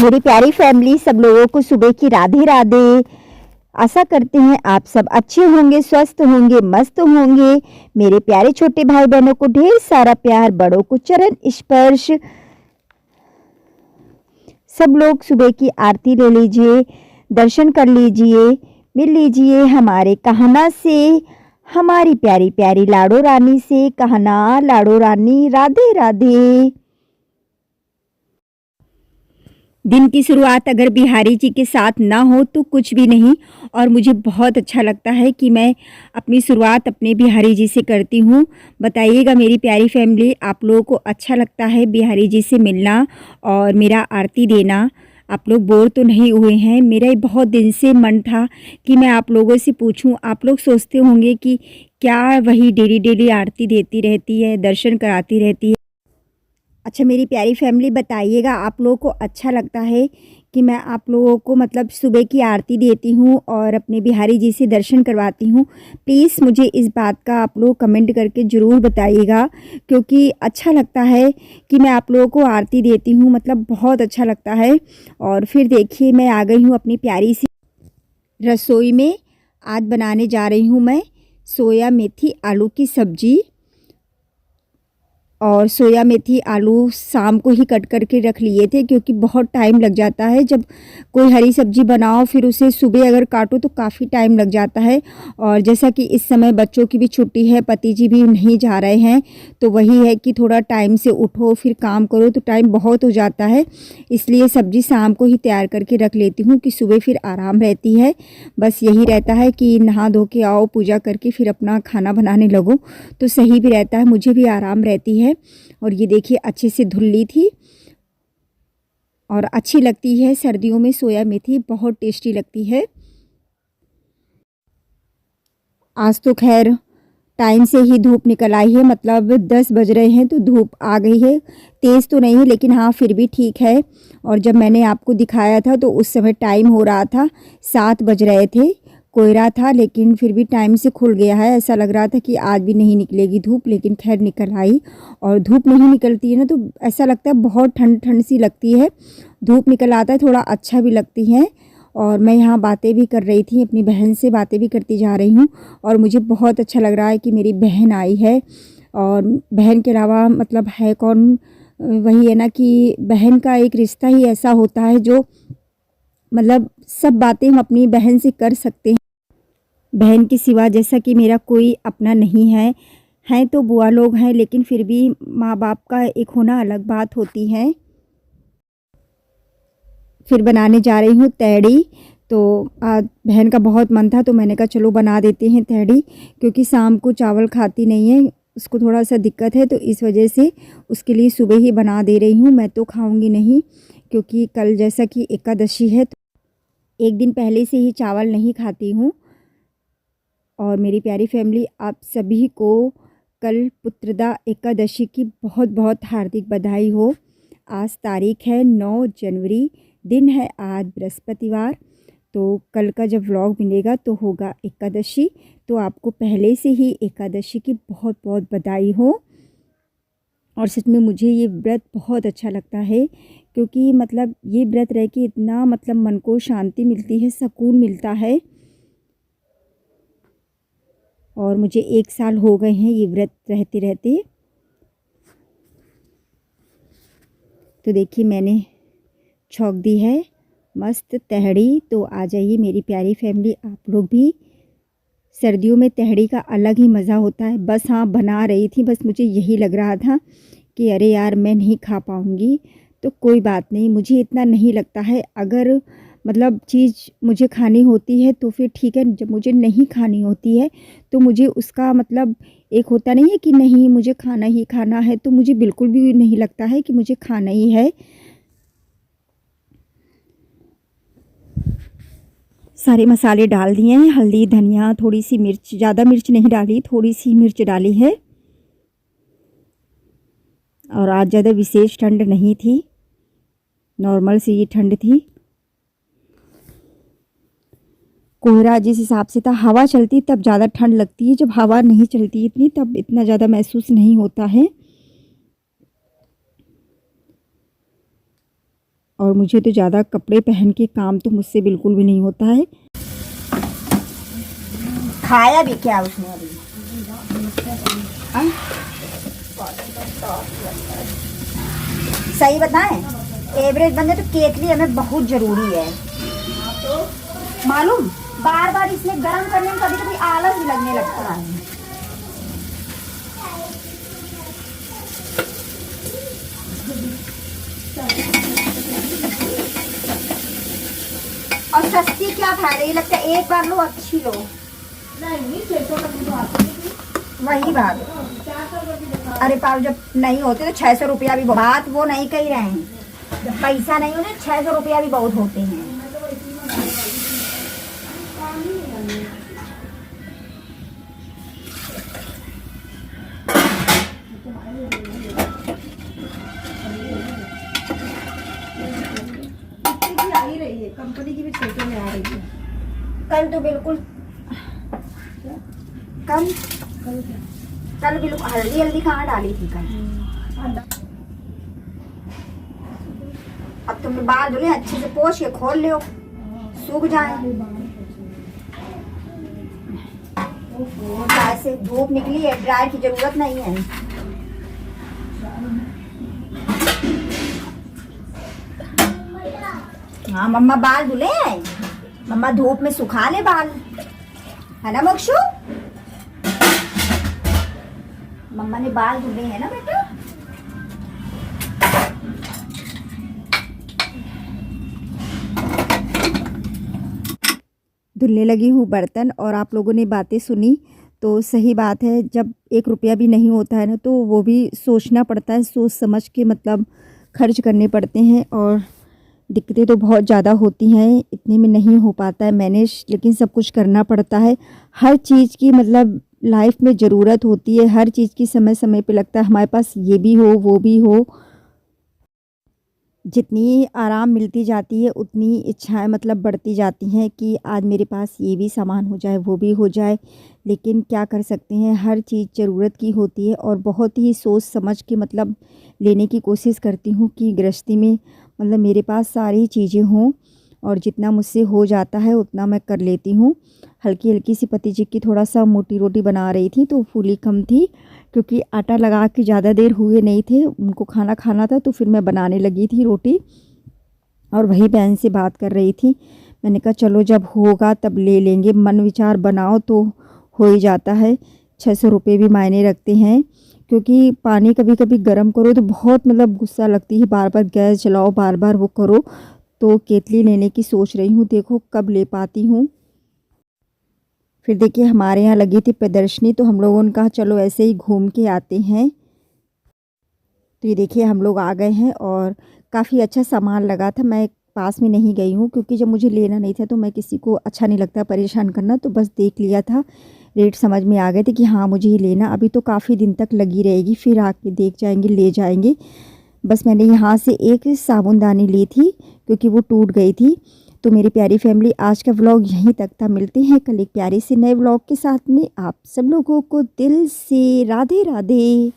मेरी प्यारी फैमिली, सब लोगों को सुबह की राधे राधे। आशा करते हैं आप सब अच्छे होंगे, स्वस्थ होंगे, मस्त होंगे। मेरे प्यारे छोटे भाई बहनों को ढेर सारा प्यार, बड़ों को चरण स्पर्श। सब लोग सुबह की आरती ले लीजिए, दर्शन कर लीजिए, मिल लीजिए हमारे कहना से, हमारी प्यारी प्यारी लाडो रानी से। कहना लाडो रानी राधे राधे। दिन की शुरुआत अगर बिहारी जी के साथ ना हो तो कुछ भी नहीं। और मुझे बहुत अच्छा लगता है कि मैं अपनी शुरुआत अपने बिहारी जी से करती हूँ। बताइएगा मेरी प्यारी फैमिली, आप लोगों को अच्छा लगता है बिहारी जी से मिलना और मेरा आरती देना? आप लोग बोर तो नहीं हुए हैं? मेरा ये बहुत दिन से मन था कि मैं आप लोगों से पूछूं। आप लोग सोचते होंगे कि क्या वही डेली डेली आरती देती रहती है, दर्शन कराती रहती है। अच्छा मेरी प्यारी फैमिली, बताइएगा आप लोगों को अच्छा लगता है कि मैं आप लोगों को मतलब सुबह की आरती देती हूँ और अपने बिहारी जी से दर्शन करवाती हूँ? प्लीज़ मुझे इस बात का आप लोग कमेंट करके ज़रूर बताइएगा, क्योंकि अच्छा लगता है कि मैं आप लोगों को आरती देती हूँ, मतलब बहुत अच्छा लगता है। और फिर देखिए मैं आ गई हूँ अपनी प्यारी सी रसोई में। आज बनाने जा रही हूँ मैं सोया मेथी आलू की सब्ज़ी। और सोया मेथी आलू शाम को ही कट करके रख लिए थे, क्योंकि बहुत टाइम लग जाता है जब कोई हरी सब्ज़ी बनाओ फिर उसे सुबह अगर काटो तो काफ़ी टाइम लग जाता है। और जैसा कि इस समय बच्चों की भी छुट्टी है, पति जी भी नहीं जा रहे हैं, तो वही है कि थोड़ा टाइम से उठो फिर काम करो तो टाइम बहुत हो जाता है। इसलिए सब्ज़ी शाम को ही तैयार करके रख लेती हूँ कि सुबह फिर आराम रहती है। बस यही रहता है कि नहा धो के आओ, पूजा करके फिर अपना खाना बनाने लगो तो सही भी रहता है, मुझे भी आराम रहती है। और ये देखिए अच्छे से धुल ली थी और अच्छी लगती है सर्दियों में सोया मेथी, बहुत टेस्टी लगती है। आज तो खैर टाइम से ही धूप निकल आई है, मतलब 10 बज रहे हैं तो धूप आ गई है। तेज़ तो नहीं है लेकिन हाँ फिर भी ठीक है। और जब मैंने आपको दिखाया था तो उस समय टाइम हो रहा था 7 बज रहे थे, कोहरा था, लेकिन फिर भी टाइम से खुल गया है। ऐसा लग रहा था कि आज भी नहीं निकलेगी धूप, लेकिन खैर निकल आई। और धूप नहीं निकलती है ना तो ऐसा लगता है बहुत ठंड ठंड सी लगती है। धूप निकल आता है थोड़ा अच्छा भी लगती है। और मैं यहाँ बातें भी कर रही थी, अपनी बहन से बातें भी करती जा रही हूँ। और मुझे बहुत अच्छा लग रहा है कि मेरी बहन आई है। और बहन के अलावा मतलब है कौन? वही है ना कि बहन का एक रिश्ता ही ऐसा होता है जो मतलब सब बातें हम अपनी बहन से कर सकते हैं। बहन के सिवा जैसा कि मेरा कोई अपना नहीं है। हैं तो बुआ लोग हैं, लेकिन फिर भी माँ बाप का एक होना अलग बात होती है। फिर बनाने जा रही हूँ तहड़ी। तो आज बहन का बहुत मन था तो मैंने कहा चलो बना देते हैं तहड़ी, क्योंकि शाम को चावल खाती नहीं है, उसको थोड़ा सा दिक्कत है, तो इस वजह से उसके लिए सुबह ही बना दे रही हूँ। मैं तो खाऊंगी नहीं, क्योंकि कल जैसा कि एकादशी है तो एक दिन पहले से ही चावल नहीं खाती हूँ। और मेरी प्यारी फैमिली, आप सभी को कल पुत्रदा एकादशी की बहुत बहुत हार्दिक बधाई हो। आज तारीख है 9 जनवरी, दिन है आज बृहस्पतिवार। तो कल का जब व्लॉग मिलेगा तो होगा एकादशी, तो आपको पहले से ही एकादशी की बहुत बहुत बधाई हो। और सच में मुझे ये व्रत बहुत अच्छा लगता है, क्योंकि मतलब ये व्रत रह के इतना मतलब मन को शांति मिलती है, सुकून मिलता है। और मुझे 1 साल हो गए हैं ये व्रत रहते रहते। तो देखिए मैंने छौंक दी है मस्त तहड़ी। तो आ जाइए मेरी प्यारी फैमिली, आप लोग भी। सर्दियों में तहड़ी का अलग ही मज़ा होता है। बस हाँ बना रही थी, बस मुझे यही लग रहा था कि अरे यार मैं नहीं खा पाऊँगी, तो कोई बात नहीं, मुझे इतना नहीं लगता है। अगर मतलब चीज़ मुझे खानी होती है तो फिर ठीक है, जब मुझे नहीं खानी होती है तो मुझे उसका मतलब एक होता नहीं है कि नहीं मुझे खाना ही खाना है, तो मुझे बिल्कुल भी नहीं लगता है कि मुझे खाना ही है। सारे मसाले डाल दिए हैं, हल्दी धनिया, थोड़ी सी मिर्च, ज़्यादा मिर्च नहीं डाली, थोड़ी सी मिर्च डाली है। और आज ज़्यादा विशेष ठंड नहीं थी, नॉर्मल सी ये ठंड थी। कोहरा जिस हिसाब से था, हवा चलती तब ज़्यादा ठंड लगती है, जब हवा नहीं चलती इतनी तब इतना ज़्यादा महसूस नहीं होता है। और मुझे तो ज़्यादा कपड़े पहन के काम तो मुझसे बिल्कुल भी नहीं होता है। खाया भी क्या उसने अभी? सही बताएं, एवरेज बंदे तो केतली हमें बहुत ज़रूरी है। मालूम, बार बार इसमें गर्म करने में कभी कभी आलस भी लगने लगता है। और सस्ती क्या फायदा, ये लगता है एक बार लो अच्छी लो। नहीं, 600 वही बात। अरे पाप जब नहीं होते तो 600 रुपया भी बात वो नहीं कही रहे हैं। जब पैसा नहीं होते 600 रुपया भी बहुत होते हैं। आ ही रही है कंपनी की भी 600 में आ रही है। कल तो बिल्कुल कल बिल्कुल हल्दी कहाँ डाली थी कल। अब तुमने बाल धुले अच्छे से पोंछ के खोल लो, सूख जाए। ऐसे धूप निकली है, ड्रायर की जरूरत नहीं है। हाँ मम्मा बाल धुले हैं, मम्मा धूप में सुखा ले बाल, है ना मोक्षु? मम्मा ने बाल धुले हैं ना बेटा। धुलने लगी हूँ बर्तन, और आप लोगों ने बातें सुनी तो सही बात है। जब 1 रुपया भी नहीं होता है ना तो वो भी सोचना पड़ता है, सोच समझ के मतलब खर्च करने पड़ते हैं। और दिक्कतें तो बहुत ज़्यादा होती हैं, इतने में नहीं हो पाता है मैनेज, लेकिन सब कुछ करना पड़ता है। हर चीज़ की मतलब लाइफ में ज़रूरत होती है, हर चीज़ की समय समय पे लगता है हमारे पास ये भी हो वो भी हो। जितनी आराम मिलती जाती है उतनी इच्छाएं मतलब बढ़ती जाती हैं कि आज मेरे पास ये भी सामान हो जाए वो भी हो जाए। लेकिन क्या कर सकते हैं, हर चीज़ ज़रूरत की होती है और बहुत ही सोच समझ के मतलब लेने की कोशिश करती हूँ कि गृहस्थी में मतलब मेरे पास सारी चीज़ें हों, और जितना मुझसे हो जाता है उतना मैं कर लेती हूँ। हल्की हल्की सी पति जी की थोड़ा सा मोटी रोटी बना रही थी तो फूली कम थी, क्योंकि आटा लगा के ज़्यादा देर हुए नहीं थे, उनको खाना खाना था तो फिर मैं बनाने लगी थी रोटी। और वही बहन से बात कर रही थी, मैंने कहा चलो जब होगा तब ले लेंगे, मन विचार बनाओ तो हो ही जाता है। 600 रुपये भी मायने रखते हैं, क्योंकि पानी कभी कभी गर्म करो तो बहुत मतलब गुस्सा लगती है, बार बार गैस जलाओ बार बार वो करो। तो केतली लेने की सोच रही हूँ, देखो कब ले पाती हूँ। फिर देखिए हमारे यहाँ लगी थी प्रदर्शनी, तो हम लोगों ने कहा चलो ऐसे ही घूम के आते हैं। तो ये देखिए हम लोग आ गए हैं और काफ़ी अच्छा सामान लगा था। मैं पास में नहीं गई हूँ क्योंकि जब मुझे लेना नहीं था तो मैं किसी को अच्छा नहीं लगता परेशान करना, तो बस देख लिया था, रेट समझ में आ गए थे कि हाँ मुझे ही लेना। अभी तो काफ़ी दिन तक लगी रहेगी, फिर आके देख जाएंगे ले जाएंगे। बस मैंने यहाँ से एक साबुनदानी ली थी क्योंकि वो टूट गई थी। तो मेरी प्यारी फैमिली, आज का व्लॉग यहीं तक था। मिलते हैं कल एक प्यारे से नए व्लॉग के साथ में। आप सब लोगों को दिल से राधे राधे।